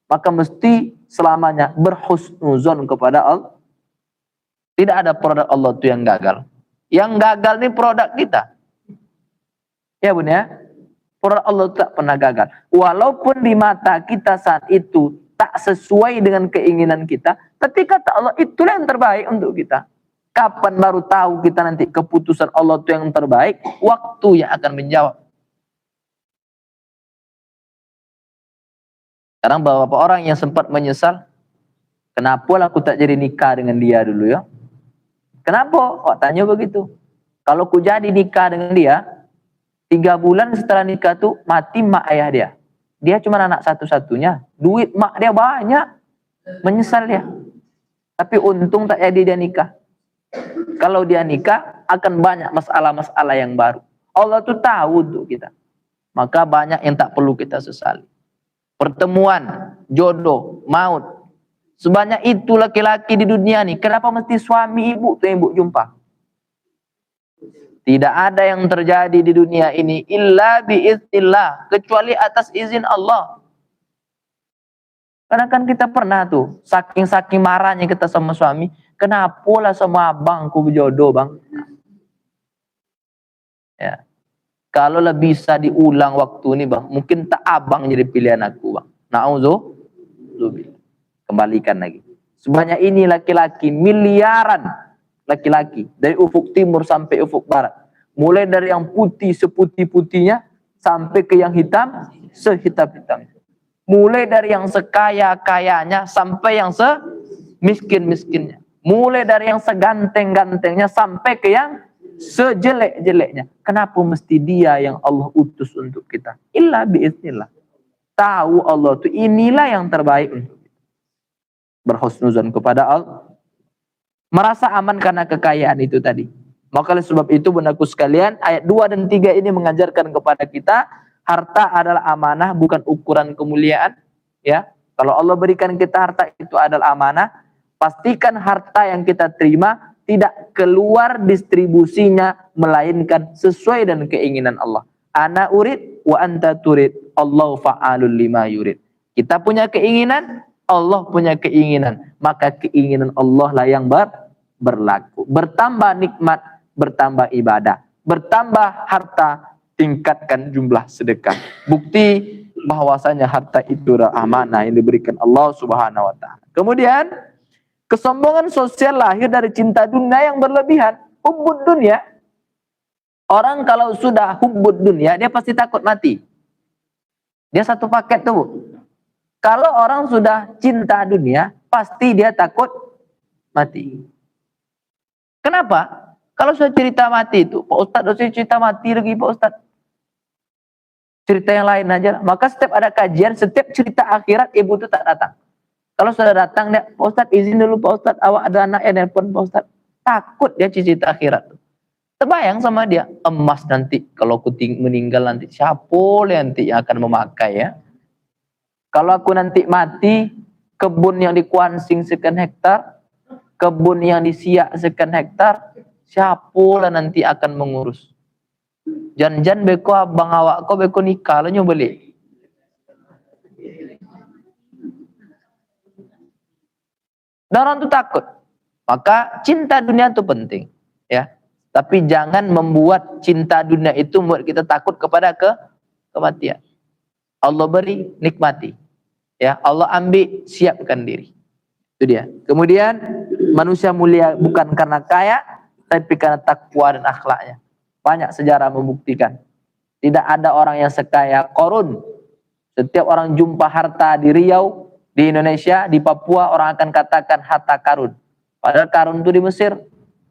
Maka mesti selamanya berhusnuzon kepada Allah. Tidak ada produk Allah itu yang gagal. Yang gagal ini produk kita. Ya Bun ya. Produk Allah tak pernah gagal. Walaupun di mata kita saat itu tak sesuai dengan keinginan kita, tapi kata Allah itulah yang terbaik untuk kita. Kapan baru tahu kita nanti keputusan Allah itu yang terbaik? Waktu yang akan menjawab. Sekarang beberapa orang yang sempat menyesal, kenapa aku tak jadi nikah dengan dia dulu ya? Kenapa? Oh, tanya begitu. Kalau ku jadi nikah dengan dia, 3 bulan setelah nikah tuh mati mak ayah dia. Dia cuma anak satu-satunya. Duit mak dia banyak. Menyesal dia. Tapi untung tak jadi dia nikah. Kalau dia nikah, akan banyak masalah-masalah yang baru. Allah tuh tahu untuk kita. Maka banyak yang tak perlu kita sesali. Pertemuan, jodoh, maut. Sebanyak itu laki-laki di dunia nih. Kenapa mesti suami ibu tuh yang ibu jumpa? Tidak ada yang terjadi di dunia ini illa biiznillah, kecuali atas izin Allah. Karena kan kita pernah tuh saking marahnya kita sama suami, kenapa lah sama abangku berjodoh bang? Ya, kalau lebih bisa diulang waktu ini bang, mungkin tak abang jadi pilihan aku bang. Na'udzubillah. Kembalikan lagi. Sebanyak ini laki-laki, miliaran laki-laki dari ufuk timur sampai ufuk barat. Mulai dari yang putih seputih-putihnya sampai ke yang hitam sehitam-hitam. Mulai dari yang sekaya-kayanya sampai yang semiskin-miskinnya. Mulai dari yang seganteng-gantengnya sampai ke yang sejelek-jeleknya. Kenapa mesti dia yang Allah utus untuk kita? Illa biiznillah. Tahu Allah itu inilah yang terbaik untuk kita. Berhusnuzon kepada Allah. Merasa aman karena kekayaan itu tadi. Maka oleh sebab itu bundaku sekalian, ayat 2 dan 3 ini mengajarkan kepada kita, harta adalah amanah, bukan ukuran kemuliaan. Ya, kalau Allah berikan kita harta itu adalah amanah, pastikan harta yang kita terima tidak keluar distribusinya, melainkan sesuai dengan keinginan Allah. Ana urid wa anta turid, Allahu fa'alul lima yurid. Kita punya keinginan, Allah punya keinginan, maka keinginan Allah lah yang berlaku. Bertambah nikmat, bertambah ibadah, bertambah harta, tingkatkan jumlah sedekah. Bukti bahwasanya harta itu amanah yang diberikan Allah Subhanahu wa taala. Kemudian kesombongan sosial lahir dari cinta dunia yang berlebihan. Hubbud dunia. Orang kalau sudah hubbud dunia, dia pasti takut mati. Dia satu paket tuh. Kalau orang sudah cinta dunia, pasti dia takut mati. Kenapa? Kalau sudah cerita mati itu, Pak Ustadz, dosa cerita mati lagi Pak Ustadz. Cerita yang lain aja. Maka setiap ada kajian, setiap cerita akhirat, ibu itu tak datang. Kalau sudah datang, dia, Pak Ustadz izin dulu Pak Ustadz, awak ada anak yang nelpon Pak Ustadz. Takut dia cerita akhirat. Terbayang sama dia, emas nanti, kalau aku meninggal nanti, siapa nanti yang akan memakai ya? Kalau aku nanti mati, kebun yang di Kuansing sekian hektar, kebun yang di Siak sekian hektar, siapa nanti akan mengurus? Jan-jan beko abang awak kau beko nikah lah beli. Dan orang itu takut. Maka cinta dunia itu penting, ya. Tapi jangan membuat cinta dunia itu membuat kita takut kepada kematian. Allah beri, nikmati. Ya, Allah ambil, siapkan diri. Itu dia. Kemudian manusia mulia bukan karena kaya, tapi karena takwa dan akhlaknya. Banyak sejarah membuktikan. Tidak ada orang yang sekaya Qarun. Setiap orang jumpa harta di Riau, di Indonesia, di Papua, orang akan katakan harta karun. Padahal karun itu di Mesir.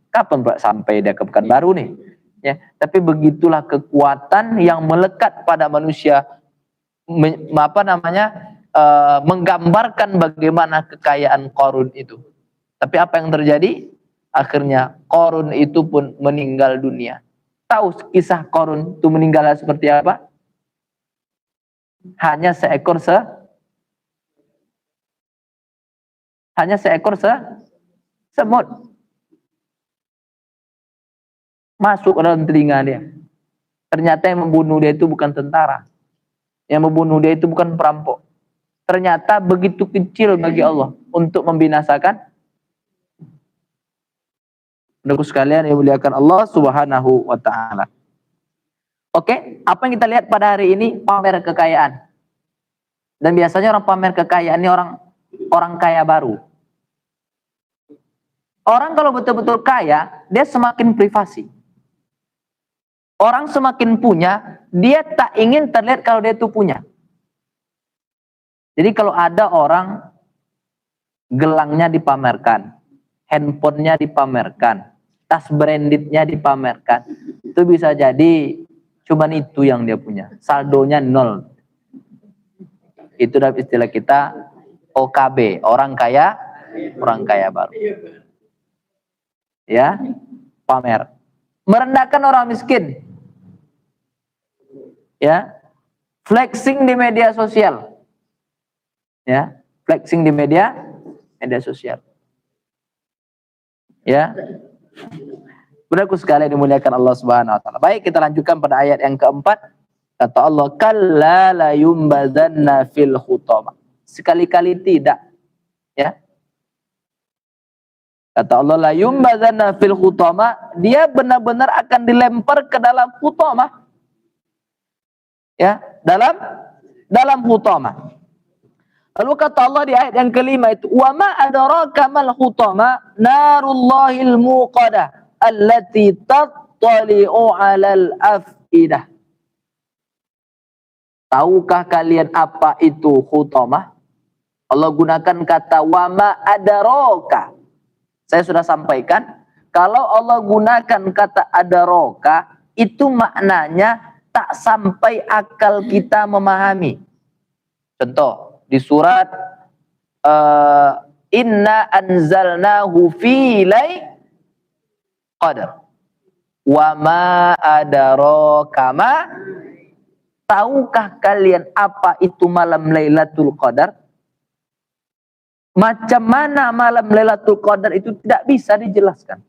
Kapan sampai dia ke Pekanbaru nih? Ya, tapi begitulah kekuatan yang melekat pada manusia, menggambarkan bagaimana kekayaan Qarun itu. Tapi apa yang terjadi? Akhirnya Qarun itu pun meninggal dunia. Tahu kisah Qarun itu meninggal seperti apa? Hanya seekor semut masuk ke dalam telinga dia. Ternyata yang membunuh dia itu bukan tentara. Yang membunuh dia itu bukan perampok. Ternyata begitu kecil bagi Allah untuk membinasakan. Saudaraku sekalian yang muliakan Allah Subhanahu wa taala. Oke, apa yang kita lihat pada hari ini? Pamer kekayaan. Dan biasanya orang pamer kekayaan ini orang kaya baru. Orang kalau betul-betul kaya, dia semakin privasi. Orang semakin punya, dia tak ingin terlihat kalau dia itu punya. Jadi kalau ada orang gelangnya dipamerkan, handphonenya dipamerkan, tas brandednya dipamerkan, itu bisa jadi cuman itu yang dia punya, saldonya 0. Itu dalam istilah kita OKB, orang kaya baru. Ya, pamer, merendahkan orang miskin. Ya, flexing di media sosial. Ya, flexing di media sosial. Ya, saudaraku sekalian dimuliakan Allah Subhanahu wa taala. Baik, kita lanjutkan pada ayat yang keempat. Kata Allah, kalla la yumbazanna fil khutama. Sekali-kali tidak. Ya. Kata Allah, la yumbazanna fil khutama, dia benar-benar akan dilempar ke dalam khutama. Ya, dalam khutama. Lalu kata Allah di ayat yang kelima itu, wa ma adraka mal khutama narullahil muqadah allati tattali'u 'alal afidah. Tahukah kalian apa itu khutamah? Allah gunakan kata wa ma adraka. Saya sudah sampaikan, kalau Allah gunakan kata adraka, itu maknanya tak sampai akal kita memahami. Contoh, di surat Inna anzalnahu fi lailatul qadar. Wa ma adraka ma. Tahukah kalian apa itu malam Lailatul Qadar? Macam mana malam Lailatul Qadar itu tidak bisa dijelaskan.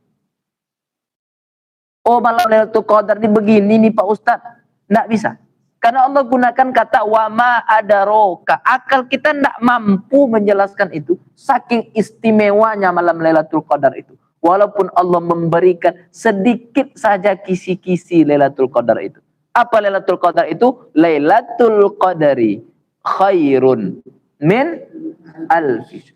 Oh, malam Lailatul Qadar ini begini nih Pak Ustadz. Tidak bisa. Karena Allah gunakan kata wa ma adraka. Akal kita tidak mampu menjelaskan itu. Saking istimewanya malam Lailatul Qadar itu. Walaupun Allah memberikan sedikit saja kisi-kisi Lailatul Qadar itu. Apa Lailatul Qadar itu? Lailatul Qadari khairun min alfi.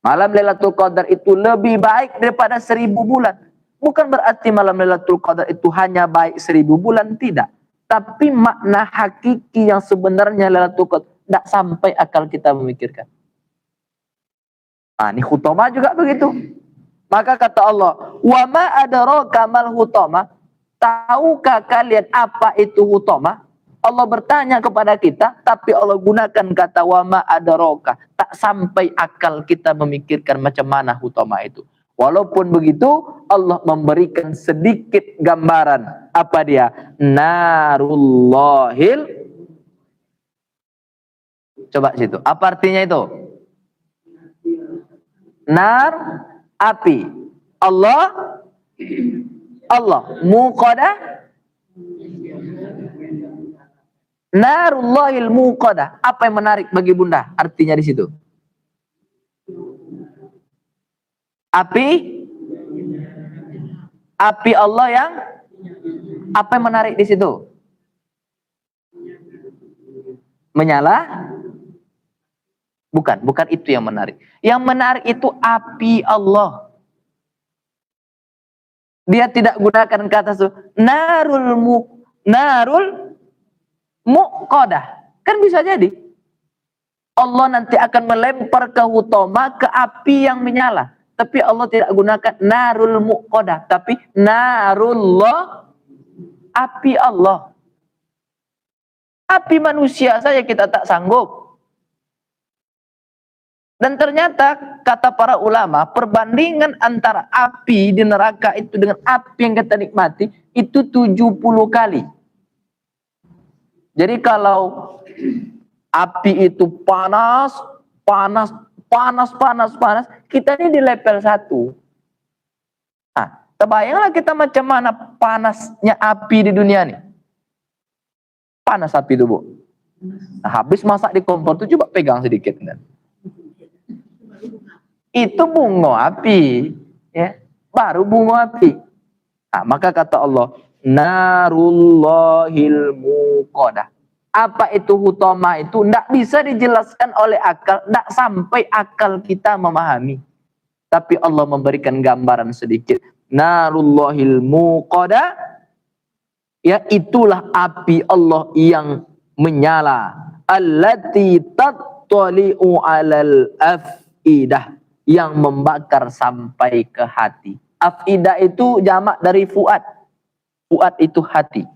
Malam Lailatul Qadar itu lebih baik daripada 1000 bulan. Bukan berarti malam Lailatul Qadar itu hanya baik 1000 bulan, tidak. Tapi makna hakiki yang sebenarnya Lailatul Qadar tidak sampai akal kita memikirkan. Nah, ini hutama juga begitu. Maka kata Allah, wa ma adraka mal hutama, tahukah kalian apa itu hutama? Allah bertanya kepada kita, tapi Allah gunakan kata wa ma adraka, tak sampai akal kita memikirkan macam mana hutama itu. Walaupun begitu, Allah memberikan sedikit gambaran. Apa dia? Narullahil. Coba situ. Apa artinya itu? Nar, api. Allah, muqadah. Narullahil muqadah. Apa yang menarik bagi Bunda? Artinya di situ. Api Allah yang apa yang menarik di situ? Menyala? Bukan itu yang menarik. Yang menarik itu api Allah. Dia tidak gunakan kata narul muqadah. Kan bisa jadi Allah nanti akan melempar ke hutama, ke api yang menyala. Tapi Allah tidak gunakan narul muqadah, tapi narullah, api Allah. Api manusia saja kita tak sanggup. Dan ternyata kata para ulama, perbandingan antara api di neraka itu dengan api yang kita nikmati itu 70 kali. Jadi kalau api itu panas, kita ini di level 1. Nah, terbayanglah kita macam mana panasnya api di dunia nih. Panas api itu, Bu. Nah, habis masak di kompor itu coba pegang sedikit. Kan? Itu bunga api. Ya, baru bunga api. Nah, maka kata Allah, narullahil muqadah. Apa itu hutama itu? Tidak bisa dijelaskan oleh akal. Tidak sampai akal kita memahami. Tapi Allah memberikan gambaran sedikit. Narullahil muqadah. Ya, itulah api Allah yang menyala. Allati tattali'u alal afidah. Yang membakar sampai ke hati. Afidah itu jamak dari fuad. Fuad itu hati.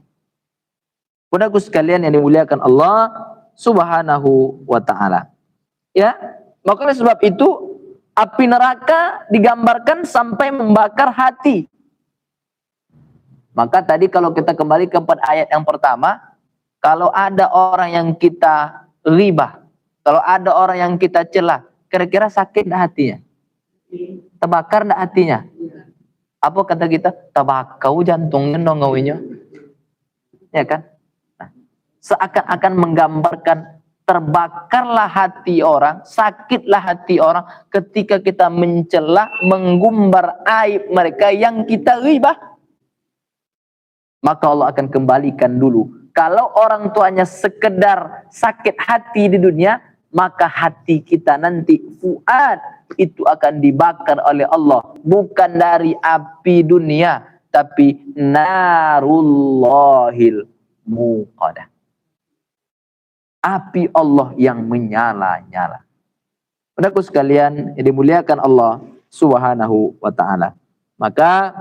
Saudaraku sekalian yang dimuliakan Allah Subhanahu wa ta'ala. Ya, maka sebab itu api neraka digambarkan sampai membakar hati. Maka tadi kalau kita kembali kepada ayat yang pertama, kalau ada orang yang kita ribah, kalau ada orang yang kita celah, kira-kira sakit enggak hatinya? Terbakar enggak hatinya? Apa kata kita? Terbakau jantungnya nongawinya. Ya kan? Seakan-akan menggambarkan terbakarlah hati orang, sakitlah hati orang ketika kita mencela, menggumbar aib mereka yang kita ribah. Maka Allah akan kembalikan dulu. Kalau orang tuanya sekedar sakit hati di dunia, maka hati kita nanti fuad itu akan dibakar oleh Allah. Bukan dari api dunia, tapi narullahil muqadah. Api Allah yang menyala-nyala. Saudaraku sekalian yang dimuliakan Allah Subhanahu wa ta'ala. Maka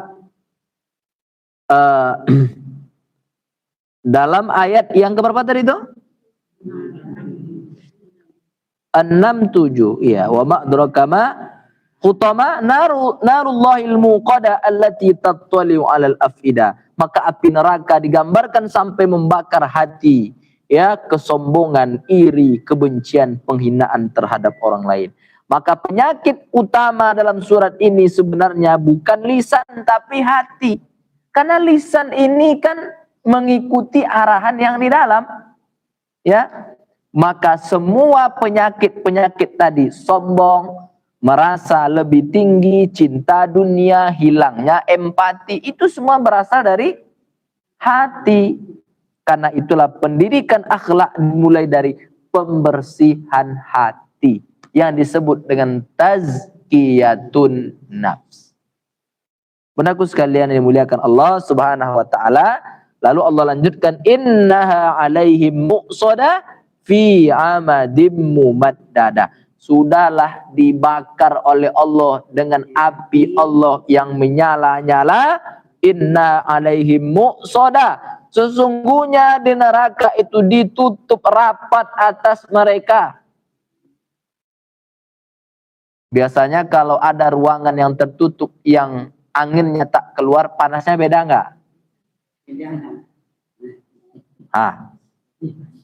dalam ayat yang keberapa tadi itu? 67. Iya, wa ma'draka ma hutama narullahil muqadah allati tattali'u 'alal afida. Maka api neraka digambarkan sampai membakar hati. Ya, kesombongan, iri, kebencian, penghinaan terhadap orang lain. Maka penyakit utama dalam surat ini sebenarnya bukan lisan tapi hati. Karena lisan ini kan mengikuti arahan yang di dalam. Ya. Maka semua penyakit-penyakit tadi, sombong, merasa lebih tinggi, cinta dunia, hilangnya empati, itu semua berasal dari hati. Karena itulah pendidikan akhlak dimulai dari pembersihan hati yang disebut dengan tazkiyatun nafs. Benarku sekalian yang dimuliakan Allah Subhanahu wa taala, lalu Allah lanjutkan innaha alaihim muqsadah fi amadim mumaddada. Sudahlah dibakar oleh Allah dengan api Allah yang menyala-nyala. Inna alaihim muqsada. Sesungguhnya di neraka itu ditutup rapat atas mereka. Biasanya kalau ada ruangan yang tertutup yang anginnya tak keluar, panasnya beda nggak?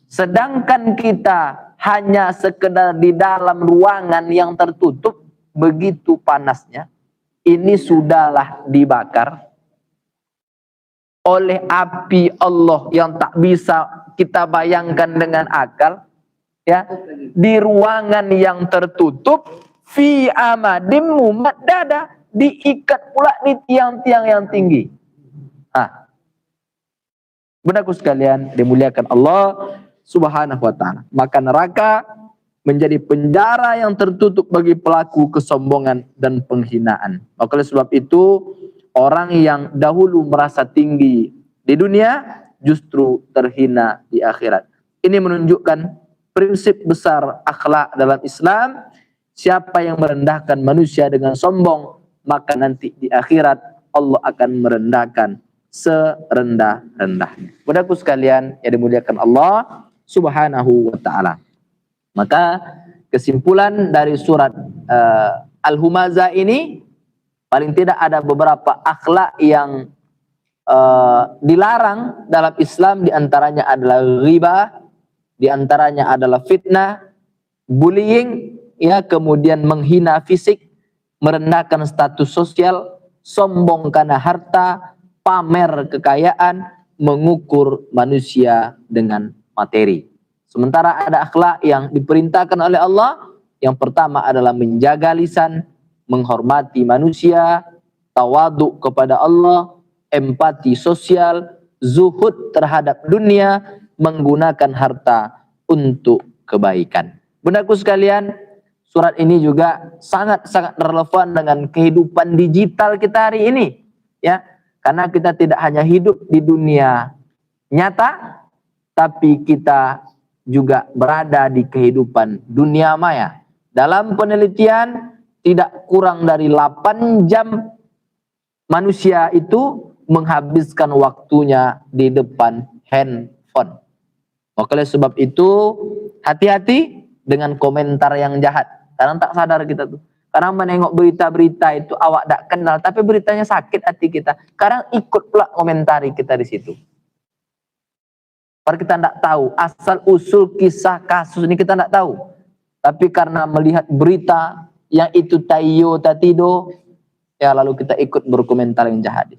Sedangkan kita hanya sekedar di dalam ruangan yang tertutup, begitu panasnya, ini sudahlah dibakar oleh api Allah yang tak bisa kita bayangkan dengan akal, ya, di ruangan yang tertutup, fi amadim mumaddada, diikat pula di tiang-tiang yang tinggi. Bunda-bunda sekalian dimuliakan Allah Subhanahu wa ta'ala. Maka neraka menjadi penjara yang tertutup bagi pelaku kesombongan dan penghinaan. Maka oleh sebab itu, orang yang dahulu merasa tinggi di dunia justru terhina di akhirat. Ini menunjukkan prinsip besar akhlak dalam Islam. Siapa yang merendahkan manusia dengan sombong, maka nanti di akhirat Allah akan merendahkan serendah-rendahnya. Bunda-bunda sekalian yang dimuliakan Allah Subhanahu wa ta'ala. Maka kesimpulan dari surat Al-Humazah ini, paling tidak ada beberapa akhlak yang dilarang dalam Islam. Diantaranya adalah riba, diantaranya adalah fitnah, bullying, ya, kemudian menghina fisik, merendahkan status sosial, sombong karena harta, pamer kekayaan, mengukur manusia dengan materi. Sementara ada akhlak yang diperintahkan oleh Allah. Yang pertama adalah menjaga lisan, menghormati manusia, tawaduk kepada Allah, empati sosial, zuhud terhadap dunia, menggunakan harta untuk kebaikan. Bundaku sekalian, surat ini juga sangat-sangat relevan dengan kehidupan digital kita hari ini, ya. Karena kita tidak hanya hidup di dunia nyata, tapi kita juga berada di kehidupan dunia maya. Dalam penelitian, tidak kurang dari 8 jam manusia itu menghabiskan waktunya di depan handphone. Oleh sebab itu, hati-hati dengan komentar yang jahat. Karena tak sadar kita tuh. Karena menengok berita-berita itu awak tak kenal, tapi beritanya sakit hati kita. Kadang ikut pula komentari kita di situ. Padahal kita tidak tahu asal usul kisah kasus ini, kita tidak tahu. Tapi karena melihat berita yang itu tayo tatido, ya lalu kita ikut berkomentar yang jahat.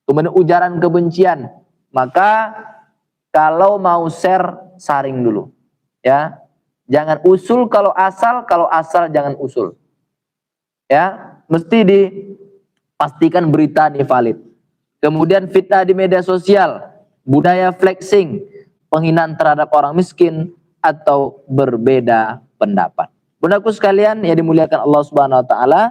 Kemudian ujaran kebencian. Maka kalau mau share, saring dulu, ya. Jangan usul kalau asal jangan usul. Ya, mesti dipastikan berita ini valid. Kemudian fitnah di media sosial, budaya flexing, penghinaan terhadap orang miskin atau berbeda pendapat. Bundaku sekalian yang dimuliakan Allah Subhanahu wa taala,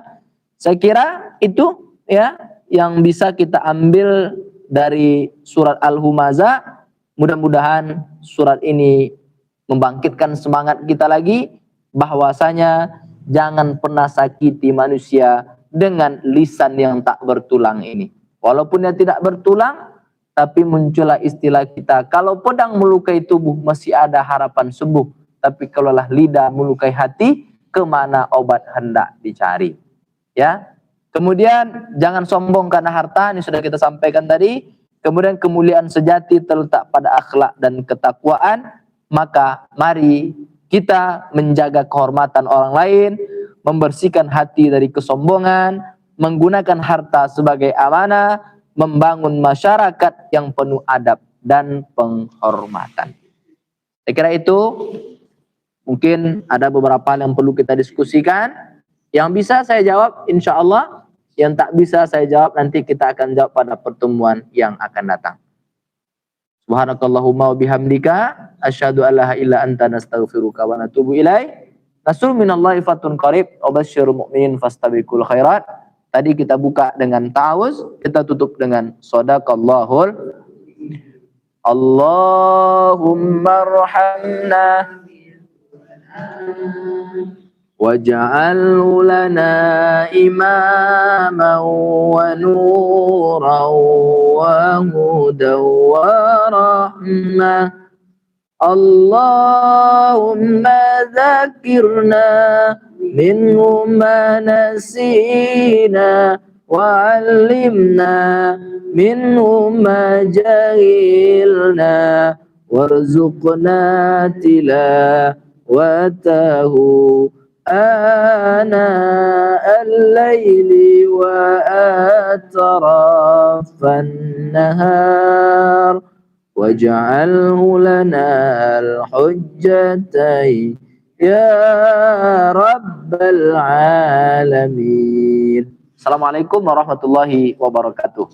saya kira itu ya yang bisa kita ambil dari surat Al-Humazah. Mudah-mudahan surat ini membangkitkan semangat kita lagi bahwasanya jangan pernah sakiti manusia dengan lisan yang tak bertulang ini. Walaupun dia tidak bertulang, tapi muncullah istilah kita, kalau pedang melukai tubuh masih ada harapan sembuh, tapi kalaulah lidah melukai hati, kemana obat hendak dicari. Ya. Kemudian jangan sombong karena harta, ini sudah kita sampaikan tadi. Kemudian kemuliaan sejati terletak pada akhlak dan ketakwaan. Maka mari kita menjaga kehormatan orang lain, membersihkan hati dari kesombongan, menggunakan harta sebagai amanah, membangun masyarakat yang penuh adab dan penghormatan. Saya kira itu mungkin ada beberapa hal yang perlu kita diskusikan. Yang bisa saya jawab insya Allah, yang tak bisa saya jawab nanti kita akan jawab pada pertemuan yang akan datang. Subhanakallahumma wa bihamdika asyhadu an la ilaha illa anta nastaghfiruka wa natubu ilaik. Nasrul minallahi fatun qarib wa basyirul mu'minin fastabiqul khairat. Tadi kita buka dengan ta'awuz, kita tutup dengan shadaqallahul. Allahumma arhamna واجعله لنا إماما ونورا وهدى ورحمة. اللهم ذكرنا منه ما نسينا وعلمنا منه ما جهلنا وارزقنا تلاوته آناء الليل وأطراف النهار واجعله لنا الحجتين يا رب العالمين. Assalamualaikum warahmatullahi wabarakatuh.